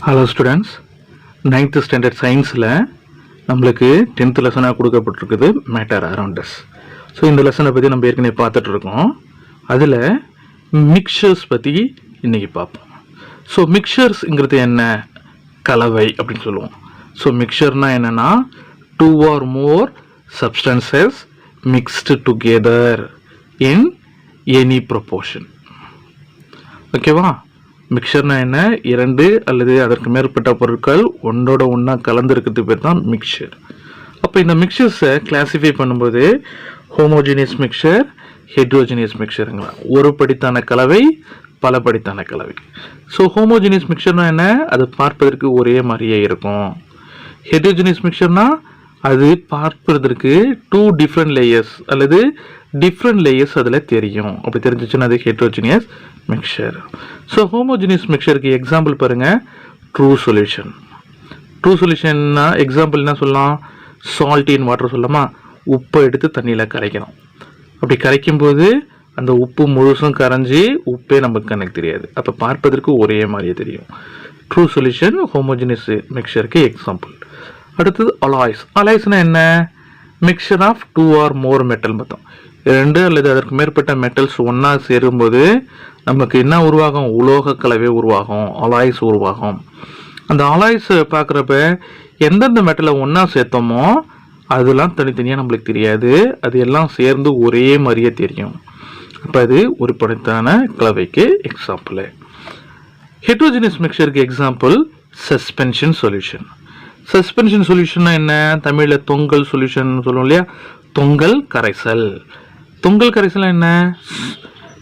Hello students, 9th standard சயின்ஸில் நம்மளுக்கு 10th லெசனாக கொடுக்கப்பட்டிருக்குது மேட்டர் அரவுண்ட் அஸ். ஸோ இந்த லெசனை பற்றி நம்ம ஏற்கனவே பார்த்துட்ருக்கோம். அதில் மிக்சர்ஸ் பற்றி இன்றைக்கி பார்ப்போம். ஸோ மிக்சர்ஸுங்கிறது என்ன? கலவை அப்படின்னு சொல்லுவோம். ஸோ மிக்சர்னால் என்னென்னா 2 or more substances mixed together in any proportion. ஓகேவா? மிக்சர்னா என்ன? 2 அல்லது அதற்கு மேற்பட்ட பொருட்கள் ஒன்றோட ஒன்றா கலந்துருக்கிறது பேர் தான் மிக்சர். அப்போ இந்த மிக்சர்ஸை கிளாஸிஃபை பண்ணும்போது ஹோமோஜினியஸ் மிக்சர், ஹெட்ரோஜினியஸ் மிக்சருங்களா, ஒரு படித்தான கலவை, பல படித்தான கலவை. ஸோ ஹோமோஜினியஸ் மிக்சர்னா என்ன? அது பார்ப்பதற்கு ஒரே மாதிரியே இருக்கும். ஹெட்ரோஜினியஸ் மிக்சர்னா அது பார்ப்பதற்கு 2 டிஃப்ரெண்ட் லேயர்ஸ் அல்லது டிஃப்ரெண்ட் லேயர்ஸ் அதில் தெரியும். அப்படி தெரிஞ்சிச்சுன்னா அது ஹெட்ரோஜினியஸ் மிக்சர். ஸோ ஹோமோஜினியஸ் மிக்சருக்கு எக்ஸாம்பிள் பாருங்கள், ட்ரூ சொல்யூஷன். ட்ரூ சொல்யூஷன்னா எக்ஸாம்பிள் என்ன சொல்லலாம்? சால்ட் இன் வாட்டர் சொல்லலாமா? உப்பை எடுத்து தண்ணியில் கரைக்கணும். அப்படி கரைக்கும்போது அந்த உப்பு முழுசும் கரைஞ்சி உப்பே நமக்கு கணக்கு தெரியாது. அப்போ பார்ப்பதற்கு ஒரே மாதிரியே தெரியும். ட்ரூ சொல்யூஷன் ஹோமோஜினியஸ் மிக்சருக்கு எக்ஸாம்பிள். அடுத்தது அலாய்ஸ். அலாய்ஸ்னா என்ன? Mixture of 2 or more metal. மொத்தம் 2 அல்லது அதற்கு மேற்பட்ட மெட்டல்ஸ் ஒன்றா சேரும்போது நமக்கு என்ன உருவாகும்? உலோக கலவை உருவாகும், அலாய்ஸ் உருவாகும். அந்த அலாய்ஸ் பார்க்குறப்ப எந்தெந்த மெட்டலை ஒன்றா சேர்த்தோமோ அதெல்லாம் தனித்தனியாக நம்மளுக்கு தெரியாது. அது எல்லாம் சேர்ந்து ஒரே மாதிரியே தெரியும். அப்போ அது ஒரு படித்தான கலவைக்கு எக்ஸாம்பிள். ஹெட்ரோஜினியஸ் மிக்சருக்கு எக்ஸாம்பிள் சஸ்பென்ஷன் சொல்யூஷன். சஸ்பென்ஷன் சொல்யூஷன்னா என்ன? தமிழில் தொங்கல் சொல்யூஷன் சொல்லுவோம் இல்லையா? தொங்கல் கரைசல். தொங்கல் கரைசல் என்ன?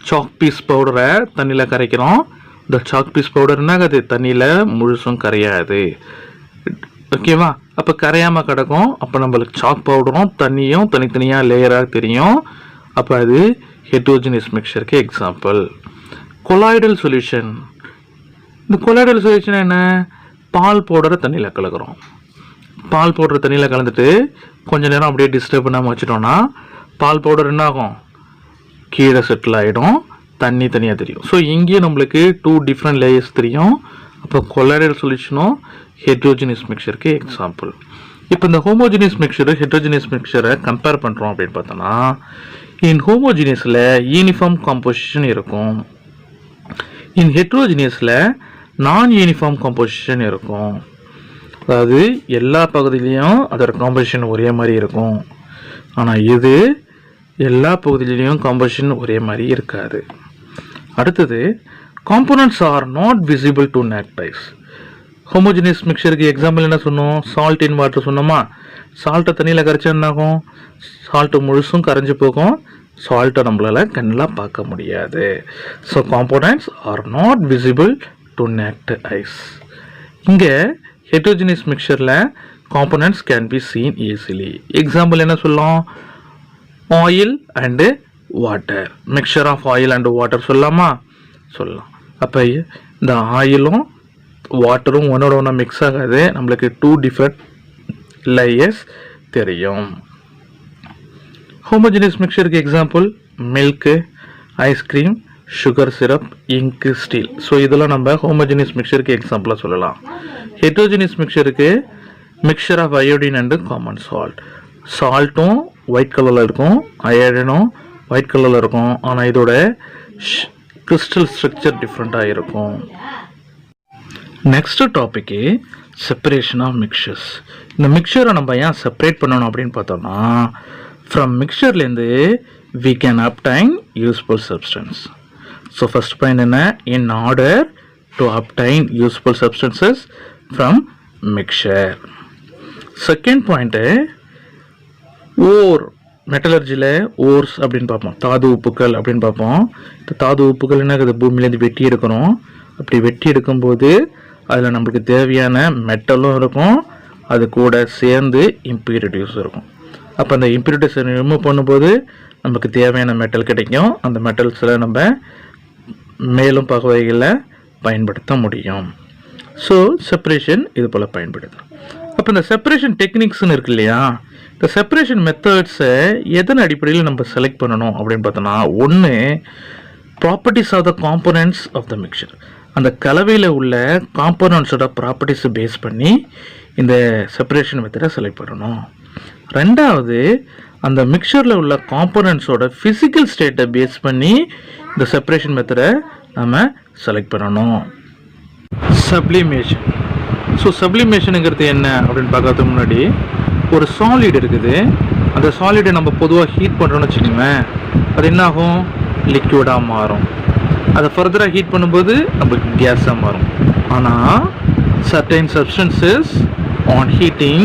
சாக் பீஸ் பவுடரை தண்ணியில் கரைக்கிறோம். இந்த சாக் பீஸ் பவுடர் என்ன ஆகாது? தண்ணியில் முழுசும் கரையாது. ஓகேவா? அப்போ கரையாமல் கிடக்கும். அப்போ நம்மளுக்கு சாக் பவுடரும் தண்ணியும் தனித்தனியாக லேயராக தெரியும். அப்போ அது ஹெட்ரோஜினியஸ் மிக்சருக்கு எக்ஸாம்பிள். Colloidal solution. இந்த கொலாய்டல் சொல்யூஷன் என்ன? பால் பவுடரை தண்ணியில் கலக்கிறோம். பால் பவுடரை தண்ணியில் கலந்துட்டு கொஞ்சம் நேரம் அப்படியே டிஸ்டர்ப் பண்ணாமல் வச்சுட்டோம்னா பால் பவுடர் என்ன ஆகும்? கீழே செட்டில் ஆகிடும், தண்ணி தனியாக தெரியும். ஸோ இங்கேயும் நம்மளுக்கு 2 டிஃப்ரெண்ட் லேயர்ஸ் தெரியும். அப்போ கொலாய்டல் சொல்யூஷனும் ஹெட்ரோஜினியஸ் மிக்சருக்கு எக்ஸாம்பிள். இப்போ இந்த ஹோமோஜினியஸ் மிக்சரு ஹெட்ரோஜினியஸ் மிக்சரை கம்பேர் பண்ணுறோம் அப்படின்னு பார்த்தோன்னா, இன் ஹோமோஜினியஸில் யூனிஃபார்ம் காம்போசிஷன் இருக்கும். இன் ஹெட்ரோஜினியஸில் நான் யூனிஃபார்ம் காம்போசிஷன் இருக்கும். அதாவது எல்லா பகுதியிலையும் அதோட காம்போசிஷன் ஒரே மாதிரி இருக்கும். ஆனால் இது எல்லா பகுதியிலையும் காம்போசிஷன் ஒரே மாதிரி இருக்காது. அடுத்தது components are not visible to naked eyes. Homogeneous மிக்சருக்கு எக்ஸாம்பிள் என்ன சொன்னோம்? சால்ட் இன் வாட்டர் சொன்னோமா? சால்ட்டை தண்ணியில் கரைச்சா என்ன ஆகும்? சால்ட்டு முழுசும் கரைஞ்சி போகும். சால்ட்டை நம்மளால் கண்ணில் பார்க்க முடியாது. So components are not visible to naked eyes. இங்கே ஹெட்ரோஜினியஸ் மிக்சரில் components can be seen easily. Example என்ன சொல்லலாம்? Oil and water. Mixture of oil and water சொல்லலாமா? சொல்லலாம். அப்போ இந்த ஆயிலும் வாட்டரும் ஒன்றோட ஒன்றா மிக்ஸ் ஆகாது. நம்மளுக்கு 2 டிஃப்ரெண்ட் லேயர்ஸ் தெரியும். ஹோமோஜினியஸ் மிக்சருக்கு example milk, ice cream, sugar syrup, ink, steel. So இதெல்லாம் நம்ம ஹோமோஜினியஸ் மிக்சருக்கு எக்ஸாம்பிளாக சொல்லலாம். ஹெட்ரோஜினியஸ் மிக்சருக்கு mixture of iodine and common salt. சால்ட்டும் ஒயிட் கலரில் இருக்கும், அயோடினும் ஒயிட் கலரில் இருக்கும். ஆனால் இதோட கிறிஸ்டல் ஸ்ட்ரக்சர் டிஃப்ரெண்ட்டாக இருக்கும். Next topic separation of mixtures. இந்த மிக்சரை நம்ம ஏன் செப்பரேட் பண்ணணும் அப்படின்னு பார்த்தோம்னா, ஃப்ரம் மிக்சர்லேருந்து we can obtain useful substance. So first point என்ன? In order to obtain useful substances from mixture. Second point, ore. மெட்டலர்ஜியில் ஓர்ஸ் அப்படின்னு பார்ப்போம், தாது உப்புக்கள் அப்படின்னு பார்ப்போம். இந்த தாது உப்புக்கள் என்ன ஆகுது? பூமியிலேருந்து வெட்டி எடுக்கணும். அப்படி வெட்டி எடுக்கும்போது அதில் நம்மளுக்கு தேவையான மெட்டலும் இருக்கும், அது கூட சேர்ந்து இம்பியூரிட்டிஸும் இருக்கும். அப்போ அந்த இம்பியூரிட்டிஸை ரிமூவ் பண்ணும்போது நமக்கு தேவையான மெட்டல் கிடைக்கும். அந்த மெட்டல்ஸில் நம்ம மேலும் பல வகைகளில் பயன்படுத்த முடியும். ஸோ செப்பரேஷன் இது போல் பயன்படுத்தும். அப்போ இந்த செப்பரேஷன் டெக்னிக்ஸ்னு இருக்கு இல்லையா? இந்த செப்பரேஷன் மெத்தட்ஸை எதன் அடிப்படையில் நம்ம செலக்ட் பண்ணணும் அப்படின்னு பார்த்தோன்னா, ஒன்று properties of the components of the mixture. அந்த கலவையில் உள்ள காம்போனன்ட்ஸோட ப்ராப்பர்ட்டிஸை பேஸ் பண்ணி இந்த செப்பரேஷன் மெத்தடை செலக்ட் பண்ணணும். ரெண்டாவது, அந்த மிக்சரில் உள்ள காம்போனன்ட்ஸோட ஃபிசிக்கல் ஸ்டேட்டை பேஸ் பண்ணி இந்த செப்பரேஷன் மெத்தடை நம்ம செலக்ட் பண்ணணும். சப்ளிமேஷன். ஸோ சப்ளிமேஷனுங்கிறது என்ன அப்படின்னு பார்க்கறதுக்கு முன்னாடி, ஒரு சாலிட் இருக்குது. அந்த சாலிடை நம்ம பொதுவாக ஹீட் பண்ணுறோன்னு வச்சுக்கோங்களேன், அது என்ன ஆகும்? லிக்விடாக மாறும். அதை ஃபர்தராக ஹீட் பண்ணும்போது நம்மளுக்கு கேஸாக மாறும். ஆனால் certain substances on heating,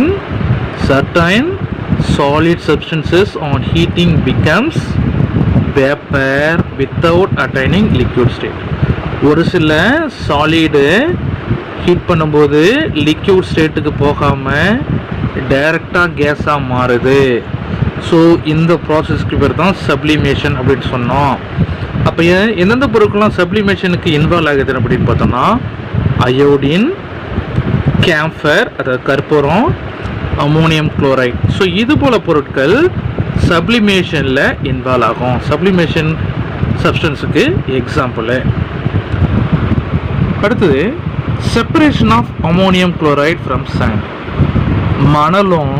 certain solid substances on heating becomes vapor without attaining liquid state. ஒரு சில சாலிடு ஹீட் பண்ணும்போது லிக்விட் ஸ்டேட்டுக்கு போகாமல் டைரெக்டாக கேஸாக மாறுது. ஸோ இந்த ப்ராசஸ்க்கு பேர் தான் சப்ளிமேஷன் அப்படின்னு சொன்னோம். அப்போ எந்தெந்த பொருட்கள்லாம் சப்ளிமேஷனுக்கு இன்வால்வ் ஆகுது அப்படின்னு பார்த்தோம்னா, அயோடின், கேம்ஃபர் அதாவது கற்பூரம், அமோனியம் குளோரைட். ஸோ இது போல் பொருட்கள் சப்ளிமேஷனில் இன்வால்வ் ஆகும். சப்ளிமேஷன் சப்ஸ்டன்ஸுக்கு எக்ஸாம்பிள். அடுத்தது separation of ammonium chloride from sand. மணலும்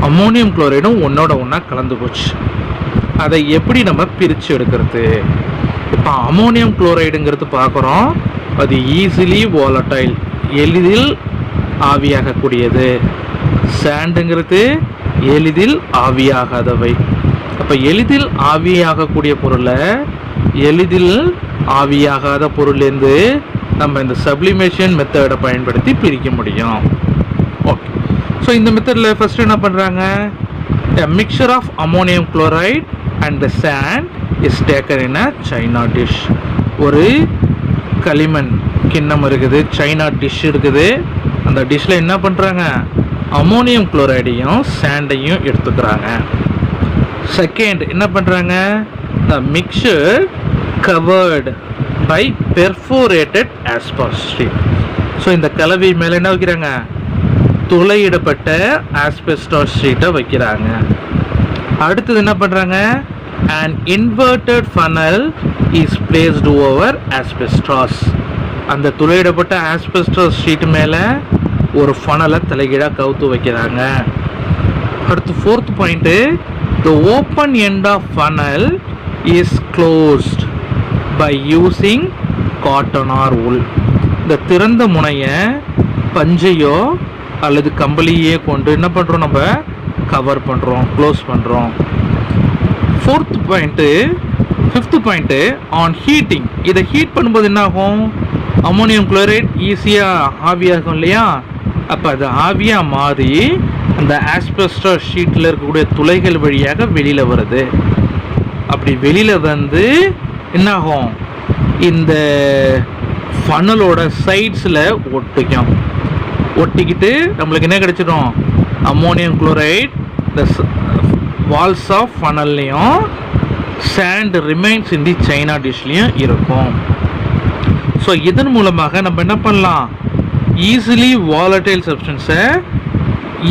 அமோனியம் குளோரைடும் ஒன்றோட ஒன்றா கலந்து போச்சு. அதை எப்படி நம்ம பிரித்து எடுக்கிறது? இப்போ அமோனியம் குளோரைடுங்கிறது பார்க்குறோம், அது ஈஸிலி வாலடைல், எளிதில் ஆவியாகக்கூடியது. சாண்டுங்கிறது எளிதில் ஆவியாகாதவை. அப்போ எளிதில் ஆவியாகக்கூடிய பொருளை எளிதில் ஆவியாகாத பொருள்லேருந்து நம்ம இந்த சப்ளிமேஷன் மெத்தடை பயன்படுத்தி பிரிக்க முடியும். ஓகே. ஸோ இந்த மெத்தடில் ஃபஸ்ட்டு என்ன பண்ணுறாங்க, a mixture of ammonium chloride and the sand is taken in a china dish. ஒரு களிமண் கிண்ணம் இருக்குது, சைனா டிஷ் இருக்குது. அந்த டிஷ்ஷில் என்ன பண்ணுறாங்க, அமோனியம் குளோரைடையும் சாண்டையும் எடுத்துக்கிறாங்க. செகண்ட் என்ன பண்ணுறாங்க, the mixture covered by perforated asbestos sheet. So இந்த கலவை மேலே என்ன வைக்கிறாங்க, துளையிடப்பட்ட ஆஸ்பெஸ்டாஸ் ஷீட்டை வைக்கிறாங்க. அடுத்தது என்ன பண்ணுறாங்க, an inverted funnel is placed over asbestos. அந்த துளையிடப்பட்ட ஆஸ்பெஸ்டாஸ் ஷீட் மேலே ஒரு ஃபனலை தலைகீழாக கவுத்து வைக்கிறாங்க. அடுத்து fourth point, the open end of funnel is closed by using cotton or wool. இந்த திறந்த முனையை பஞ்சையோ அல்லது கம்பளியே கொண்டு என்ன பண்ணுறோம், நம்ம கவர் பண்ணுறோம், க்ளோஸ் பண்ணுறோம். Fifth point on heating. இதை ஹீட் பண்ணும்போது என்ன ஆகும், அமோனியம் குளோரைட் ஈஸியாக ஆவியாகும் இல்லையா? அப்போ அது ஆவியாக மாறி அந்த ஆஸ்பெஸ்டாஸ் ஷீட்டில் இருக்கக்கூடிய துளைகள் வழியாக வெளியில் வருது. அப்படி வெளியில் வந்து என்னாகும், இந்த ஃபனலோட சைட்ஸில் ஒட்டிக்கிட்டு நம்மளுக்கு என்ன கிடைச்சிடும், அமோனியம் குளோரைட் இந்த வால்ஸ் ஆஃப் ஃபனல்லையும் sand remains in the china டிஷ்லையும் இருக்கும். ஸோ இதன் மூலமாக நம்ம என்ன பண்ணலாம், ஈஸிலி வாலடைல் சப்ஸ்டன்ஸை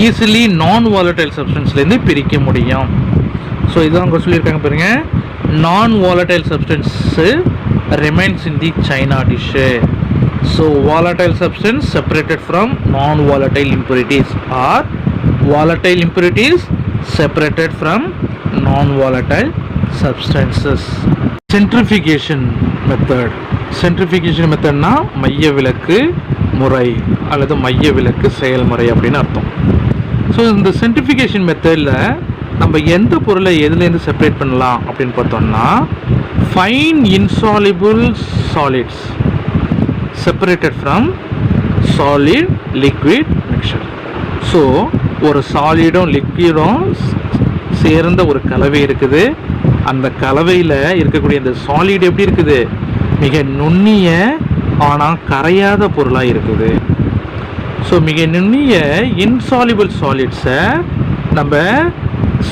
ஈஸிலி நான் வாலடைல் சப்ஸ்டன்ஸ்லேருந்து பிரிக்க முடியும். ஸோ இதான் அவங்க சொல்லியிருக்காங்க பாருங்க, non volatile substance remains in the china dish. So volatile substance separated from non-volatile impurities, or volatile impurities separated from non-volatile substances. Centrifugation method. Centrifugation methodனா மைய விலக்கு முறை அல்லது மைய விலக்கு செயல்முறை அப்படின்னு அர்த்தம். ஸோ இந்த centrifugation மெத்தடில் நம்ம எந்த பொருளை எதுலேருந்து செப்பரேட் பண்ணலாம் அப்படின்னு பார்த்தோம்னா, fine insoluble solids separated from solid liquid mixture. So ஒரு சாலிடும் லிக்விடும் சேர்ந்த ஒரு கலவை இருக்குது. அந்த கலவையில் இருக்கக்கூடிய இந்த சாலிட் எப்படி இருக்குது, மிக நுண்ணிய ஆனால் கரையாத பொருளாக இருக்குது. ஸோ மிக நுண்ணிய இன்சாலிபிள் சாலிட்ஸை நம்ம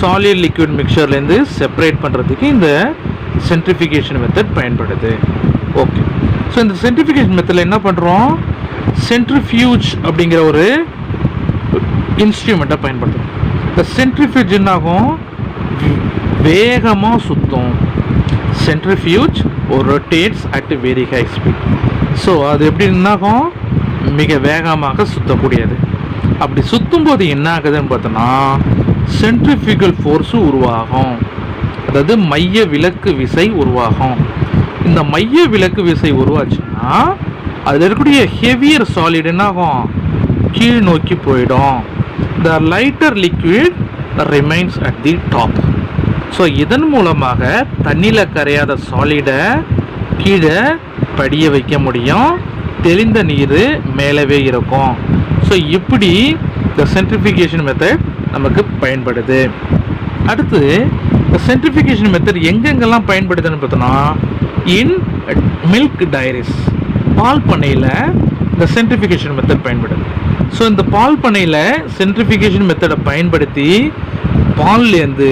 சாலிட் லிக்விட் மிக்சர்லேருந்து செப்பரேட் பண்ணுறதுக்கு இந்த சென்ட்ரிஃபிகேஷன் மெத்தட் பயன்படுது. ஓகே. ஸோ இந்த சென்ட்ரிஃபிகேஷன் மெத்தடில் என்ன பண்ணுறோம், சென்ட்ரிஃபியூஜ் அப்படிங்கிற ஒரு இன்ஸ்ட்ருமெண்ட்டை பயன்படுத்துகிறோம். இந்த சென்ட்ரிஃபியூஜ் என்னாகும், வேகமாக சுற்றும். Centrifuge rotates at very high speed. So அது எப்படி என்னாகும், மிக வேகமாக சுற்றக்கூடியது. அப்படி சுற்றும் போது என்ன ஆகுதுன்னு பார்த்தோன்னா சென்ட்ரிஃபியூகல் ஃபோர்ஸு உருவாகும், அதாவது மைய விலக்கு விசை உருவாகும். இந்த மைய விலக்கு விசை உருவாச்சுன்னா அதில் இருக்கக்கூடிய ஹெவியர் சாலிட் என்ன ஆகும், கீழ் நோக்கி போயிடும். த lighter liquid remains at the top. So இதன் மூலமாக தண்ணியில் கரையாத சாலிடை கீழே படிய வைக்க முடியும், தெளிந்த நீர் மேலவே இருக்கும். ஸோ இப்படி இந்த சென்ட்ரிஃபிகேஷன் மெத்தட் நமக்கு பயன்படுது. அடுத்து இந்த சென்ட்ரிஃபிகேஷன் மெத்தட் எங்கெங்கெல்லாம் பயன்படுதுன்னு பார்த்தோன்னா இன் மில்க் டைரிஸ், பால் பண்ணையில் இந்த சென்ட்ரிஃபிகேஷன் மெத்தட் பயன்படுது. ஸோ இந்த பால் பண்ணையில் சென்ட்ரிஃபிகேஷன் மெத்தடை பயன்படுத்தி பால்லேருந்து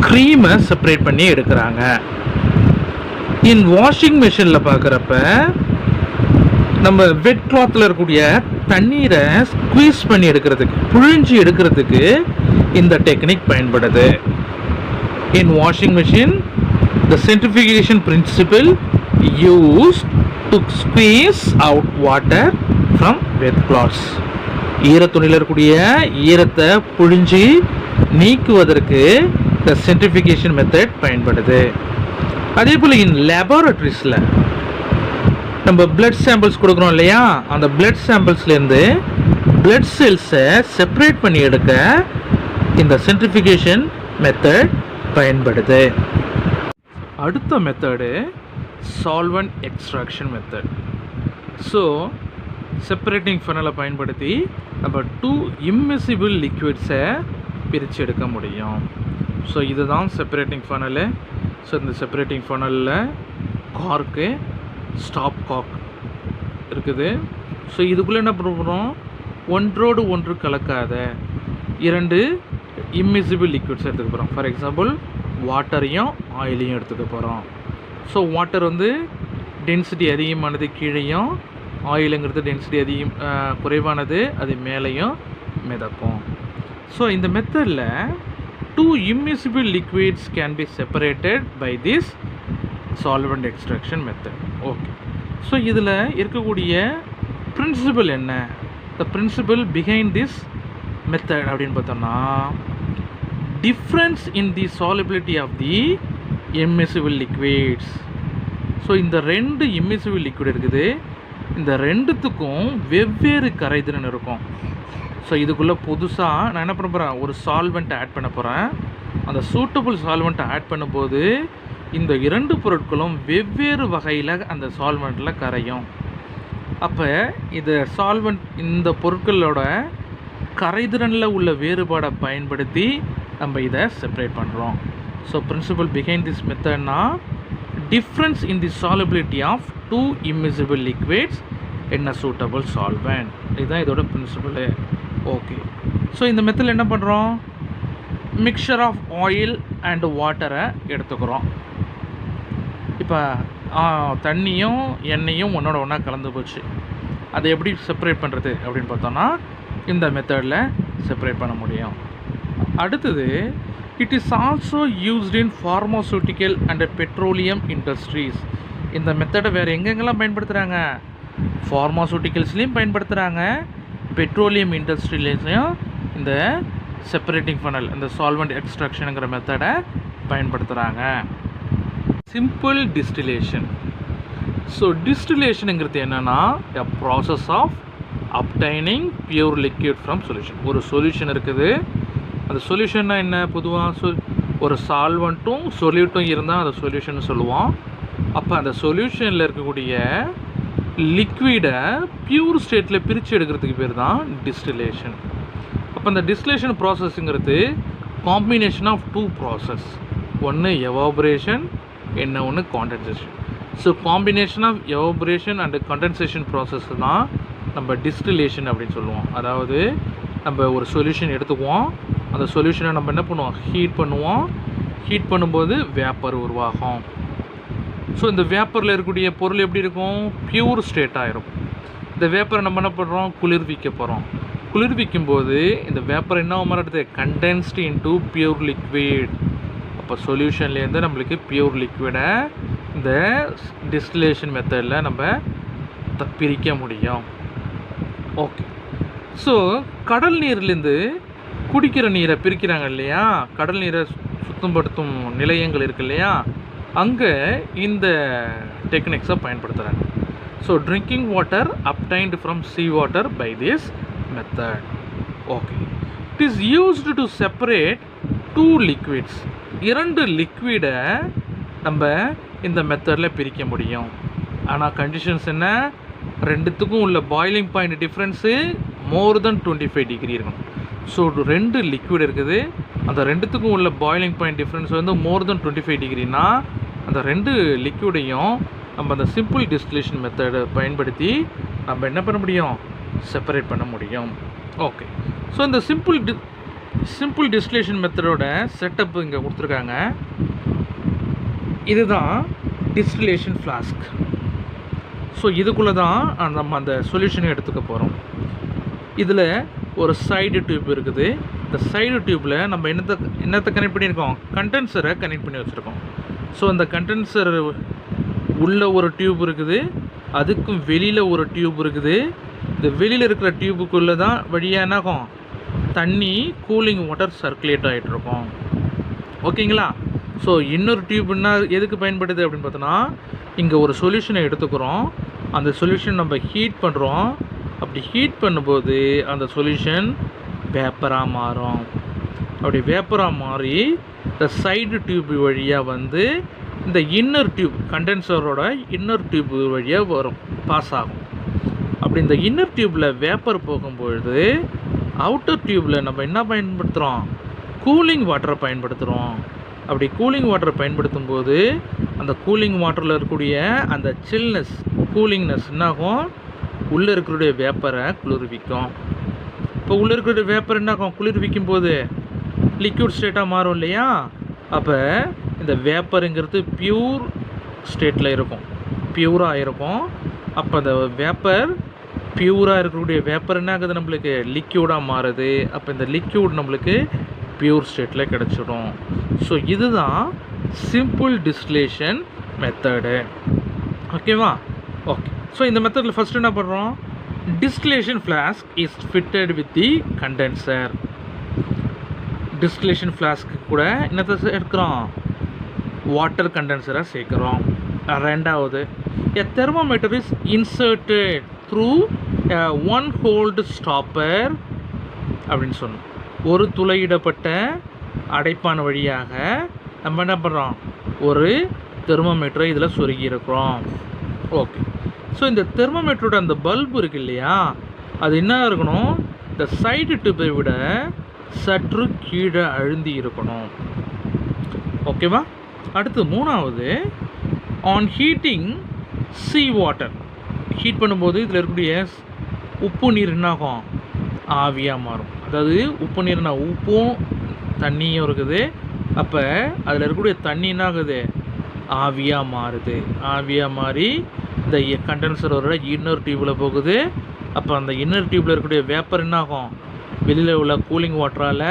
க்ரீமை செப்பரேட் பண்ணி எடுக்கிறாங்க. இன் வாஷிங் மிஷினில் பார்க்குறப்ப நம்ம வெட் கிளாத்தில் இருக்கக்கூடிய தண்ணீரை ஸ்குவீஸ் பண்ணி எடுக்கிறதுக்கு, புழிஞ்சி எடுக்கிறதுக்கு இந்த டெக்னிக் பயன்படுது. In washing machine the centrifugation principle used to squeeze out water from wet cloths. ஈரத்துணியில் இருக்கக்கூடிய ஈரத்தை புழிஞ்சி நீக்குவதற்கு the centrifugation method பயன்படுது. அதே போல் இன் லேபரட்டரிஸில் நம்ம பிளட் சாம்பிள்ஸ் கொடுக்குறோம் இல்லையா, அந்த பிளட் சாம்பிள்ஸ்லேருந்து பிளட் செல்ஸை செப்பரேட் பண்ணி எடுக்க இந்த சென்ட்ரிஃபிகேஷன் மெத்தட் பயன்படுது. அடுத்த method solvent extraction method. So separating ஃபனலை பயன்படுத்தி நம்ம 2 இம்மிசிபிள் லிக்விட்ஸை பிரித்து எடுக்க முடியும். ஸோ இதுதான் செப்பரேட்டிங் ஃபனலு. ஸோ இந்த செப்பரேட்டிங் ஃபனலில் கார்க்கு, ஸ்டாப் காக் இருக்குது. ஸோ இதுக்குள்ளே என்ன பண்ணுறோம், ஒன்றோடு ஒன்று கலக்காத 2 இம்மிசிபிள் லிக்விட்ஸ் எடுத்துக்க போகிறோம். ஃபார் எக்ஸாம்பிள் வாட்டரையும் ஆயிலையும் எடுத்துக்க போகிறோம். ஸோ வாட்டர் வந்து டென்சிட்டி அதிகமானது கீழேயும், ஆயிலுங்கிறது டென்சிட்டி குறைவானது அது மேலேயும் மிதக்கும். ஸோ இந்த மெத்தடில் 2 immiscible liquids can be separated by this solvent extraction method. Okay, so இதில் இருக்கக்கூடிய பிரின்சிபல் என்ன, த பிரின்சிபல் பிஹைண்ட் திஸ் மெத்தட் அப்படின்னு பார்த்தோம்னா difference in the solubility of the immiscible liquids. So இந்த 2 immiscible liquid இருக்குது, இந்த ரெண்டுத்துக்கும் வெவ்வேறு கரைதிறன் இருக்கும். ஸோ இதுக்குள்ளே புதுசாக நான் என்ன பண்ண போகிறேன், ஒரு சால்வெண்ட்டை ஆட் பண்ண போகிறேன். அந்த சூட்டபுள் சால்வெண்ட்டை ஆட் பண்ணும்போது இந்த 2 பொருட்களும் வெவ்வேறு வகையில் அந்த சால்வெண்ட்டில் கரையும். அப்போ இது சால்வெண்ட் இந்த பொருட்களோட கரைதிறனில் உள்ள வேறுபாடை பயன்படுத்தி நம்ம இதை செப்பரேட் பண்ணுறோம். ஸோ பிரின்சிபல் பிஹைண்ட் திஸ் மெத்தட்னா difference in the solubility of 2 immiscible liquids in a suitable solvent. இதுதான் இதோட பிரின்சிபலு. ஓகே, ஸோ இந்த மெத்தடில் என்ன பண்ணுறோம், மிக்சர் ஆஃப் ஆயில் அண்ட் வாட்டரை எடுத்துக்கிறோம். இப்போ தண்ணியும் எண்ணெயும் ஒன்றா கலந்து போச்சு, அதை எப்படி செப்பரேட் பண்ணுறது அப்படின்னு பார்த்தோன்னா இந்த மெத்தடில் செப்பரேட் பண்ண முடியும். அடுத்தது it is also used in pharmaceutical and petroleum industries. இந்த மெத்தடை வேறு எங்கெங்கெல்லாம் பயன்படுத்துகிறாங்க, ஃபார்மாசூட்டிக்கல்ஸ்லேயும் பயன்படுத்துகிறாங்க, பெட்ரோலியம் இண்டஸ்ட்ரியிலையும் இந்த செப்பரேட்டிங் ஃபனல் இந்த சால்வெண்ட் எக்ஸ்ட்ராக்ஷனுங்கிற மெத்தடை பயன்படுத்துகிறாங்க. Simple distillation. ஸோ டிஸ்டிலேஷனுங்கிறது என்னென்னா a process of obtaining pure liquid from solution. ஒரு சொல்யூஷன் இருக்குது, அந்த சொல்யூஷன்னா என்ன, பொதுவாக ஒரு சால்வெண்ட்டும் சொல்யூட்டும் இருந்தால் அந்த சொல்யூஷன் சொல்லுவோம். அப்போ அந்த சொல்யூஷனில் இருக்கக்கூடிய லிக்விடை பியூர் ஸ்டேட்டில் பிரித்து எடுக்கிறதுக்கு பேர் தான் டிஸ்டிலேஷன். அப்போ அந்த டிஸ்டிலேஷன் ப்ராசஸ்ங்கிறது காம்பினேஷன் ஆஃப் 2 ப்ராசஸ், ஒன்று எவாபரேஷன், ஒன்று condensation. So combination of evaporation and condensation process தான் நம்ம டிஸ்டிலேஷன் அப்படின்னு சொல்லுவோம். அதாவது நம்ம ஒரு சொல்யூஷன் எடுத்துக்குவோம், அந்த சொல்யூஷனை நம்ம என்ன பண்ணுவோம், ஹீட் பண்ணுவோம், ஹீட் பண்ணும்போது வேப்பர் உருவாகும். ஸோ இந்த வேப்பரில் இருக்கக்கூடிய பொருள் எப்படி இருக்கும், பியூர் ஸ்டேட்டாக இருக்கும். இந்த வேப்பரை நம்ம என்ன பண்ணுறோம், குளிர்விக்க போகிறோம். குளிர்விக்கும்போது இந்த வேப்பர் என்ன மாறுறது, கண்டென்ஸ்டு இன்டு பியூர் லிக்விட். அப்போ சொல்யூஷன்லேருந்து நம்மளுக்கு பியூர் லிக்விடை இந்த டிஸ்டிலேஷன் மெத்தடில் நம்ம பிரிக்க முடியும். ஓகே. ஸோ கடல் நீர்லேருந்து குடிக்கிற நீரை பிரிக்கிறாங்க இல்லையா, கடல் நீரை சுத்தப்படுத்தும் நிலையங்கள் இருக்கு இல்லையா, அங்கே இந்த டெக்னிக்ஸை பயன்படுத்துகிறாங்க. So drinking water obtained from sea water by this method. Okay. It is used to separate two liquids. 2 லிக்விடை நம்ம இந்த மெத்தடில் பிரிக்க முடியும். ஆனால் கண்டிஷன்ஸ் என்ன, ரெண்டுத்துக்கும் உள்ள பாய்லிங் பாயிண்ட் டிஃப்ரென்ஸு மோர் தென் 25 டிகிரி இருக்கணும். ஸோ 2 லிக்விட் இருக்குது, அந்த ரெண்டுத்துக்கும் உள்ள பாய்லிங் பாயிண்ட் டிஃப்ரென்ஸ் வந்து மோர் தென் 25 டிகிரினா அந்த 2 லிக்விடையும் நம்ம அந்த சிம்பிள் டிஸ்டிலேஷன் மெத்தடை பயன்படுத்தி நம்ம என்ன பண்ண முடியும், செப்பரேட் பண்ண முடியும். ஓகே. ஸோ இந்த சிம்பிள் டிஸ்டிலேஷன் மெத்தடோட செட்டப் இங்கே கொடுத்துருக்காங்க. இதுதான் டிஸ்டிலேஷன் ஃப்ளாஸ்க். ஸோ இதுக்குள்ளே தான் நம்ம அந்த சொல்யூஷனை எடுத்துக்க போகிறோம். இதில் ஒரு சைடு டியூப் இருக்குது. இந்த சைடு டியூப்பில் நம்ம என்னத்தை கனெக்ட் பண்ணியிருக்கோம், கண்டென்சரை கனெக்ட் பண்ணி வச்சுருக்கோம். ஸோ அந்த கண்டென்சர் உள்ள ஒரு டியூப் இருக்குது, அதுக்கும் வெளியில் ஒரு டியூப் இருக்குது. இந்த வெளியில் இருக்கிற டியூபுக்குள்ளே தான் வழியாக என்னாகும், தண்ணி கூலிங் வாட்டர் சர்க்குலேட் ஆகிட்ருக்கோம். ஓகேங்களா. ஸோ இன்னொரு டியூப்னா எதுக்கு பயன்படுது அப்படின்னு பார்த்தோன்னா, இங்கே ஒரு சொல்யூஷனை எடுத்துக்கிறோம், அந்த சொல்யூஷன் நம்ம ஹீட் பண்ணுறோம். அப்படி ஹீட் பண்ணும்போது அந்த சொல்யூஷன் வேப்பராக மாறும். அப்படி வேப்பராக மாறி இந்த சைடு டியூப் வழியாக வந்து இந்த இன்னர் டியூப், கண்டென்சரோட இன்னர் டியூப் வழியாக வரும், பாஸ் ஆகும். அப்படி இந்த இன்னர் டியூப்பில் வேப்பர் போகும்பொழுது அவுட்டர் டியூப்பில் நம்ம என்ன பயன்படுத்துகிறோம், கூலிங் வாட்டரை பயன்படுத்துகிறோம். அப்படி கூலிங் வாட்டரை பயன்படுத்தும் போது அந்த கூலிங் வாட்டரில் இருக்கக்கூடிய அந்த சில்னஸ், கூலிங்னஸ் என்னாகும், உள்ளே இருக்கக்கூடிய வேப்பரை குளிர்விக்கும். இப்போ உள்ளே இருக்கக்கூடிய வேப்பர் என்னாகும், குளிர்விக்கும் போது லிக்விட் ஸ்டேட்டாக மாறும் இல்லையா. அப்போ இந்த வேப்பருங்கிறது பியூர் ஸ்டேட்டில் இருக்கும், பியூராக இருக்கும். அப்போ அந்த வேப்பர் பியூராக இருக்கக்கூடிய வேப்பர் என்ன ஆகுது, நம்மளுக்கு லிக்யூடாக மாறுது. அப்போ இந்த லிக்யூட் நம்மளுக்கு பியூர் ஸ்டேட்டில் கிடச்சிடும். ஸோ இதுதான் சிம்பிள் டிஸ்டிலேஷன் மெத்தடு. ஓகேவா. ஓகே. ஸோ இந்த மெத்தடில் ஃபஸ்ட்டு என்ன பண்ணுறோம், distillation flask is fitted with the condenser. Distillation flask கூட என்னத்தை சேர்க்கிறோம், வாட்டர் கண்டென்சரை சேர்க்குறோம். ரெண்டாவது, a thermometer is inserted through one holed stopper அப்படின்னு சொன்னோம். ஒரு துளையிடப்பட்ட அடைப்பான வழியாக நம்ம என்ன பண்ணுறோம், ஒரு தெர்மோமீட்டரை இதில் சொருகி இருக்கிறோம். ஓகே. ஸோ இந்த தெர்மோமீட்டரோட அந்த பல்பு இருக்குது இல்லையா, அது என்ன இருக்கணும், இந்த சைடு டியூப்பை விட சற்று கீழே அழுந்தி இருக்கணும். ஓகேவா. அடுத்து மூணாவது, on heating sea water, heat பண்ணும்போது இதில் இருக்கக்கூடிய உப்பு நீர் என்னாகும், ஆவியாக மாறும். அதாவது உப்பு நீர்னா உப்பும் தண்ணியும் இருக்குது. அப்போ அதில் இருக்கக்கூடிய தண்ணி என்ன ஆகுது, ஆவியாக மாறுது. ஆவியாக மாறி இந்த கண்டென்சரோட இன்னர் டியூப்பில் போகுது. அப்போ அந்த இன்னர் டியூப்பில் இருக்கக்கூடிய வேப்பர் என்ன ஆகும், வெளியில் உள்ள கூலிங் வாட்டரால்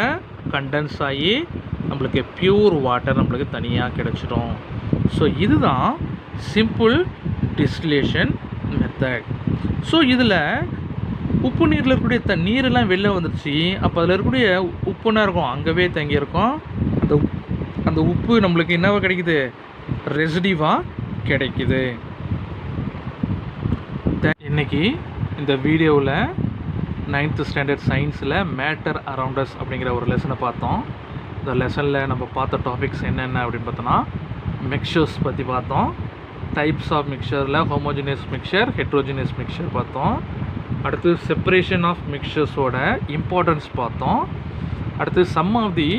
கண்டென்ஸ் ஆகி நம்மளுக்கு பியூர் வாட்டர் நம்மளுக்கு தனியாக கிடச்சிடும். ஸோ இதுதான் சிம்பிள் டிஸ்டிலேஷன் மெத்தட். ஸோ இதில் உப்பு நீரில் இருக்கக்கூடிய நீரெல்லாம் வெளில வந்துடுச்சு. அப்போ அதில் இருக்கக்கூடிய உப்புனா இருக்கும், அங்கேவே தங்கியிருக்கும். அந்த உப்பு நம்மளுக்கு என்னவா கிடைக்குது, ரெசிடிவாக கிடைக்குது. இன்றைக்கி இந்த வீடியோவில் 9th ஸ்டாண்டர்ட் சயின்ஸில் மேட்டர் அரவுண்ட் அஸ் அப்படிங்கிற ஒரு லெசனை பார்த்தோம். இந்த லெசனில் நம்ம பார்த்த டாபிக்ஸ் என்னென்ன அப்படின்னு பார்த்தோன்னா, மிக்சர்ஸ் பற்றி பார்த்தோம். டைப்ஸ் ஆஃப் மிக்சரில் ஹோமோஜினியஸ் மிக்சர், ஹெட்ரோஜினியஸ் மிக்சர் பார்த்தோம். அடுத்து செப்பரேஷன் ஆஃப் மிக்சர்ஸோட இம்பார்ட்டன்ஸ் பார்த்தோம். அடுத்து some of the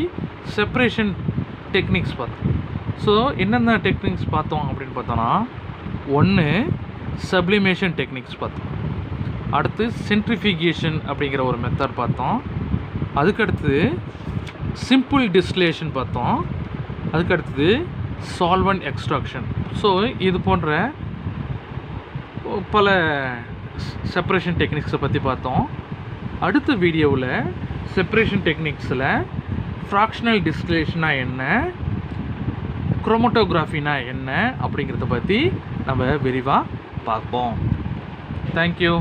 separation techniques பார்த்தோம். ஸோ என்னென்ன டெக்னிக்ஸ் பார்த்தோம் அப்படின்னு பார்த்தோன்னா, ஒன்று சப்ளிமேஷன் டெக்னிக்ஸ் பார்த்தோம். அடுத்து சென்ட்ரிஃபிகேஷன் அப்படிங்கிற ஒரு மெத்தட் பார்த்தோம். அதுக்கடுத்து சிம்பிள் டிஸ்டிலேஷன் பார்த்தோம். அதுக்கடுத்தது சால்வெண்ட் எக்ஸ்ட்ராக்ஷன். ஸோ இது போன்ற பல செப்பரேஷன் டெக்னிக்ஸை பற்றி பார்த்தோம். அடுத்த வீடியோவில் செப்பரேஷன் டெக்னிக்ஸில் ஃப்ராக்ஷனல் டிஸ்டிலேஷனா என்ன, குரோமட்டோகிராஃபினா என்ன அப்படிங்கிறத பற்றி நம்ம விரிவாக பார்ப்போம். தேங்க்யூ.